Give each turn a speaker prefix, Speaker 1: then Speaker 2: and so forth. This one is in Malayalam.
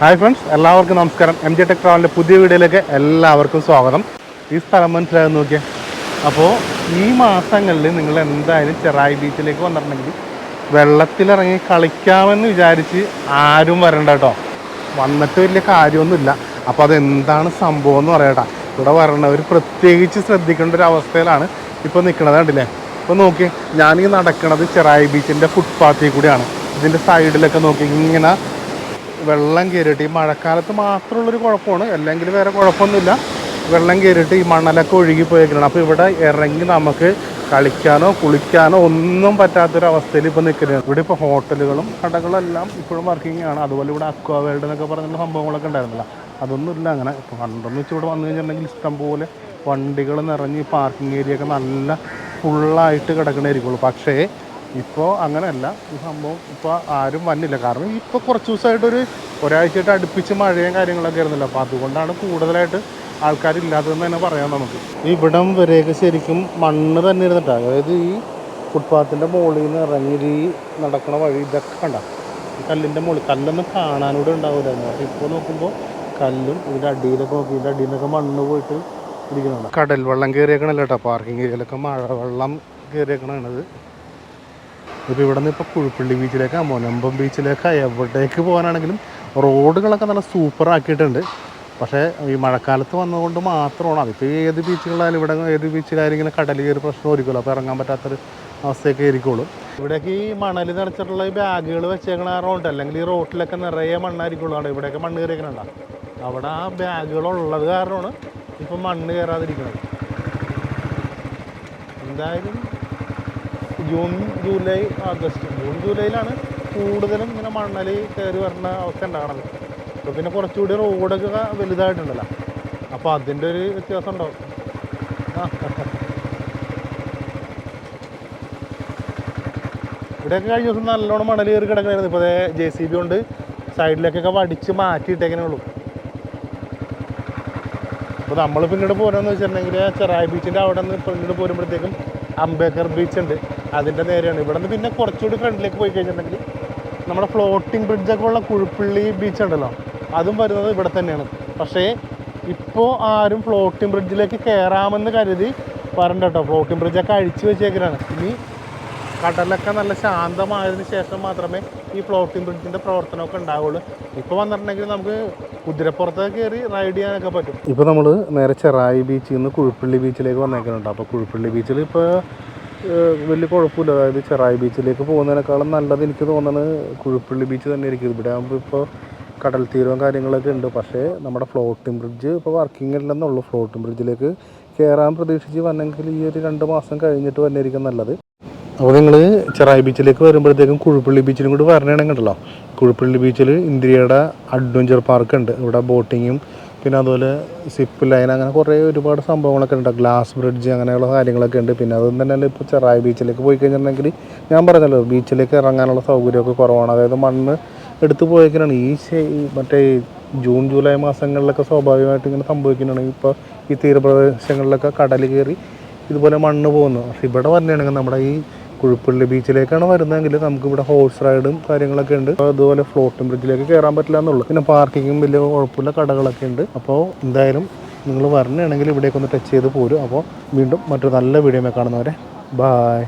Speaker 1: ഹായ് ഫ്രണ്ട്സ്, എല്ലാവർക്കും നമസ്കാരം. എം ജെ ടെക് ട്രാവലിൻ്റെ പുതിയ വീഡിയോയിലേക്ക് എല്ലാവർക്കും സ്വാഗതം. ഈ സ്ഥലം മനസ്സിലായെന്ന് നോക്കിയാൽ. അപ്പോൾ ഈ മാസങ്ങളിൽ നിങ്ങൾ എന്തായാലും ചെറായി ബീച്ചിലേക്ക് വന്നിട്ടുണ്ടെങ്കിൽ വെള്ളത്തിലിറങ്ങി കളിക്കാമെന്ന് വിചാരിച്ച് ആരും വരണ്ട കേട്ടോ. വന്നിട്ട് വലിയ കാര്യമൊന്നുമില്ല. അപ്പോൾ അതെന്താണ് സംഭവം എന്ന് പറയട്ടാ. ഇവിടെ വരണവർ പ്രത്യേകിച്ച് ശ്രദ്ധിക്കേണ്ട ഒരു അവസ്ഥയിലാണ് ഇപ്പോൾ നിൽക്കുന്നത്. കണ്ടില്ലേ? ഇപ്പോൾ നോക്കി, ഞാനീ നടക്കുന്നത് ചെറായി ബീച്ചിൻ്റെ ഫുട്പാത്തിൽ കൂടിയാണ്. ഇതിൻ്റെ സൈഡിലൊക്കെ നോക്കി ഇങ്ങനെ വെള്ളം കയറിയിട്ട്, ഈ മഴക്കാലത്ത് മാത്രമുള്ളൊരു കുഴപ്പമാണ്, അല്ലെങ്കിൽ വേറെ കുഴപ്പമൊന്നുമില്ല. വെള്ളം കയറിയിട്ട് ഈ മണലൊക്കെ ഒഴുകി പോയേക്കണം. അപ്പോൾ ഇവിടെ ഇറങ്ങി നമുക്ക് കളിക്കാനോ കുളിക്കാനോ ഒന്നും പറ്റാത്തൊരവസ്ഥയിൽ ഇപ്പോൾ നിൽക്കുന്നത്. ഇവിടെ ഇപ്പോൾ ഹോട്ടലുകളും കടകളും എല്ലാം ഇപ്പോഴും വർക്കിംഗ് ആണ്. അതുപോലെ ഇവിടെ അക്വാ വേൾഡ് എന്നൊക്കെ പറഞ്ഞുള്ള സംഭവങ്ങളൊക്കെ ഉണ്ടായിരുന്നില്ല, അതൊന്നുമില്ല. അങ്ങനെ ഇപ്പോൾ പണ്ടെന്ന് വെച്ച് ഇവിടെ വന്നു കഴിഞ്ഞിട്ടുണ്ടെങ്കിൽ ഇഷ്ടംപോലെ വണ്ടികൾ നിറഞ്ഞ് പാർക്കിംഗ് ഏരിയ ഒക്കെ നല്ല ഫുള്ളായിട്ട് കിടക്കണമായിരിക്കുള്ളൂ. പക്ഷേ ഇപ്പോൾ അങ്ങനെയല്ല. ഈ സംഭവം ഇപ്പോൾ ആരും വന്നില്ല. കാരണം ഇപ്പോൾ കുറച്ച് ദിവസമായിട്ടൊരു ഒരാഴ്ചയായിട്ട് അടുപ്പിച്ച് മഴയും കാര്യങ്ങളൊക്കെ ആയിരുന്നില്ല. അപ്പോൾ അതുകൊണ്ടാണ് കൂടുതലായിട്ട് ആൾക്കാരില്ലാത്തതെന്ന് തന്നെ പറയാം നമുക്ക്. ഈ ഇവിടം വരെയൊക്കെ ശരിക്കും മണ്ണ് തന്നെ ഇരുന്നിട്ടാണ്. അതായത് ഈ ഫുട്പാത്തിൻ്റെ മുകളിൽ നിന്ന് ഇറങ്ങി ഈ നടക്കണ വഴി ഇതൊക്കെ കണ്ട ഈ കല്ലിൻ്റെ മുകളിൽ കല്ലൊന്നും കാണാനൂടെ ഉണ്ടാവില്ലായിരുന്നു. അപ്പോൾ ഇപ്പോൾ നോക്കുമ്പോൾ കല്ലും ഇതിൻ്റെ അടിയിലൊക്കെ നോക്കി, ഇതിൻ്റെ അടിയിൽ നിന്നൊക്കെ മണ്ണ് പോയിട്ട് ഇരിക്കുന്നുണ്ട്. കടൽ വെള്ളം കയറിയേക്കണല്ലോ കേട്ടോ. പാർക്കിംഗ് ഏരിയയിലൊക്കെ മഴവെള്ളം കയറിയേക്കണത്. ഇപ്പോൾ ഇവിടെ നിന്ന് ഇപ്പോൾ കുഴുപ്പള്ളി ബീച്ചിലേക്കാണ്, മുനമ്പം ബീച്ചിലേക്ക്, എവിടേക്ക് പോകാനാണെങ്കിലും റോഡുകളൊക്കെ നല്ല സൂപ്പറാക്കിയിട്ടുണ്ട്. പക്ഷേ ഈ മഴക്കാലത്ത് വന്നതുകൊണ്ട് മാത്രമാണ്. അതിപ്പോൾ ഏത് ബീച്ചുകളായാലും ഇവിടെ ഏത് ബീച്ചിലായാലും ഇങ്ങനെ കടൽ കയറി പ്രശ്നം ഒരുക്കുമല്ലോ. അപ്പോൾ ഇറങ്ങാൻ പറ്റാത്തൊരു അവസ്ഥയൊക്കെ ആയിരിക്കുള്ളൂ. ഇവിടേക്ക് ഈ മണൽ നിറച്ചിട്ടുള്ള ഈ ബാഗുകൾ വെച്ചേക്കണ റോഡ്, അല്ലെങ്കിൽ ഈ റോട്ടിലൊക്കെ നിറയെ മണ്ണായിരിക്കുള്ളൂ. അവിടെ ഇവിടെയൊക്കെ മണ്ണ് കയറിയേക്കണുണ്ടോ? അവിടെ ആ ബാഗുകളുള്ളത് കാരണമാണ് ഇപ്പം മണ്ണ് കയറാതിരിക്കുന്നത്. എന്തായാലും ജൂൺ ജൂലൈയിലാണ് കൂടുതലും ഇങ്ങനെ മണ്ണൽ കയറി വരുന്ന അവസ്ഥ ഉണ്ടാകണത്. അപ്പോൾ പിന്നെ കുറച്ചുകൂടി റോഡൊക്കെ വലുതായിട്ടുണ്ടല്ലോ, അപ്പോൾ അതിൻ്റെ ഒരു വ്യത്യാസം ഉണ്ടാവും. ഇവിടെയൊക്കെ കഴിഞ്ഞ ദിവസം നല്ലോണം മണൽ കയറി കിടക്കണായിരുന്നു. ഇപ്പോൾ JCB കൊണ്ട് സൈഡിലേക്കൊക്കെ വടിച്ച് മാറ്റിയിട്ടേക്കണേ ഉള്ളൂ. അപ്പോൾ നമ്മൾ പിന്നീട് പോരാന്ന് വെച്ചിട്ടുണ്ടെങ്കിൽ ചെറായി ബീച്ചിൻ്റെ അവിടെ നിന്ന് പിന്നീട് പോരുമ്പോഴത്തേക്കും അംബേദ്കർ ബീച്ച് ഉണ്ട്, അതിൻ്റെ നേരെയാണ്. ഇവിടെ നിന്ന് പിന്നെ കുറച്ചുകൂടി ഫ്രണ്ടിലേക്ക് പോയി കഴിഞ്ഞിട്ടുണ്ടെങ്കിൽ നമ്മുടെ ഫ്ലോട്ടിംഗ് ബ്രിഡ്ജൊക്കെ ഉള്ള കുഴുപ്പള്ളി ബീച്ച് ഉണ്ടല്ലോ, അതും വരുന്നത് ഇവിടെ തന്നെയാണ്. പക്ഷേ ഇപ്പോൾ ആരും ഫ്ലോട്ടിംഗ് ബ്രിഡ്ജിലേക്ക് കയറാമെന്ന് കരുതി വരണ്ട കേട്ടോ. ഫ്ലോട്ടിംഗ് ബ്രിഡ്ജൊക്കെ അഴിച്ചു വെച്ചേക്കലാണ്. ഇനി കടലൊക്കെ നല്ല ശാന്തമായതിനു ശേഷം മാത്രമേ ഈ ഫ്ലോട്ടിംഗ് ബ്രിഡ്ജിൻ്റെ പ്രവർത്തനമൊക്കെ ഉണ്ടാവുള്ളൂ. ഇപ്പോൾ വന്നിട്ടുണ്ടെങ്കിൽ നമുക്ക് കുതിരപ്പുറത്തൊക്കെ കയറി റൈഡ് ചെയ്യാനൊക്കെ പറ്റും. ഇപ്പോൾ നമ്മൾ നേരെ ചെറായി ബീച്ചിൽ നിന്ന് കുഴുപ്പള്ളി ബീച്ചിലേക്ക് വന്നേക്കുന്നുണ്ട്. അപ്പോൾ കുഴുപ്പള്ളി ബീച്ചിൽ ഇപ്പോൾ വലിയ കുഴപ്പമില്ല. അതായത് ചെറായി ബീച്ചിലേക്ക് പോകുന്നതിനേക്കാളും നല്ലത് എനിക്ക് തോന്നുന്നത് കുഴുപ്പള്ളി ബീച്ച് തന്നെ ആയിരിക്കും. ഇവിടെ ആകുമ്പോൾ ഇപ്പോൾ കടൽ തീരവും കാര്യങ്ങളൊക്കെ ഉണ്ട്. പക്ഷേ നമ്മുടെ ഫ്ലോട്ടിംഗ് ബ്രിഡ്ജ് ഇപ്പോൾ വർക്കിംഗ് ഇല്ലെന്നുള്ളൂ. ഫ്ലോട്ടിംഗ് ബ്രിഡ്ജിലേക്ക് കയറാൻ പ്രതീക്ഷിച്ച് വന്നെങ്കിൽ ഈ ഒരു 2 മാസം കഴിഞ്ഞിട്ട് വന്നിരിക്കും നല്ലത്. അപ്പോൾ നിങ്ങൾ ചെറായി ബീച്ചിലേക്ക് വരുമ്പോഴത്തേക്കും കുഴുപ്പള്ളി ബീച്ചിലും കൂടി വരണേണ്ടല്ലോ. കുഴുപ്പള്ളി ബീച്ചിൽ ഇന്ത്യയുടെ അഡ്വഞ്ചർ പാർക്ക് ഉണ്ട്. ഇവിടെ ബോട്ടിങ്ങും പിന്നെ അതുപോലെ സിപ്പ് ലൈൻ അങ്ങനെ കുറേ ഒരുപാട് സംഭവങ്ങളൊക്കെ ഉണ്ട്. ഗ്ലാസ് ബ്രിഡ്ജ് അങ്ങനെയുള്ള കാര്യങ്ങളൊക്കെ ഉണ്ട്. പിന്നെ അതൊന്നും തന്നെ ഇപ്പോൾ ചെറായി ബീച്ചിലേക്ക് പോയി കഴിഞ്ഞിട്ടുണ്ടെങ്കിൽ ഞാൻ പറഞ്ഞല്ലോ, ബീച്ചിലേക്ക് ഇറങ്ങാനുള്ള സൗകര്യമൊക്കെ കുറവാണ്. അതായത് മണ്ണ് എടുത്ത് പോയേക്കാനാണ്. ഈ മറ്റേ ജൂൺ ജൂലൈ മാസങ്ങളിലൊക്കെ സ്വാഭാവികമായിട്ട് ഇങ്ങനെ സംഭവിക്കുന്നതാണ്. ഇപ്പോൾ ഈ തീരപ്രദേശങ്ങളിലൊക്കെ കടൽ കയറി ഇതുപോലെ മണ്ണ് പോകുന്നു. പക്ഷെ ഇവിടെ വരണയാണെങ്കിൽ നമ്മുടെ ഈ കുഴുപ്പള്ളി ബീച്ചിലേക്കാണ് വരുന്നതെങ്കിൽ നമുക്കിവിടെ ഹോഴ്സ് റൈഡും കാര്യങ്ങളൊക്കെ ഉണ്ട്. അതുപോലെ ഫ്ലോട്ടിംഗ് ബ്രിഡ്ജിലേക്ക് കയറാൻ പറ്റില്ല എന്നുള്ളൂ. പിന്നെ പാർക്കിങ്ങും വലിയ കുഴപ്പമില്ല, കടകളൊക്കെ ഉണ്ട്. അപ്പോൾ എന്തായാലും നിങ്ങൾ വരണയാണെങ്കിൽ ഇവിടേക്കൊന്ന് ടച്ച് ചെയ്ത് പോരും. അപ്പോൾ വീണ്ടും മറ്റൊരു നല്ല വീഡിയോ കാണുന്നവരെ ബായ്.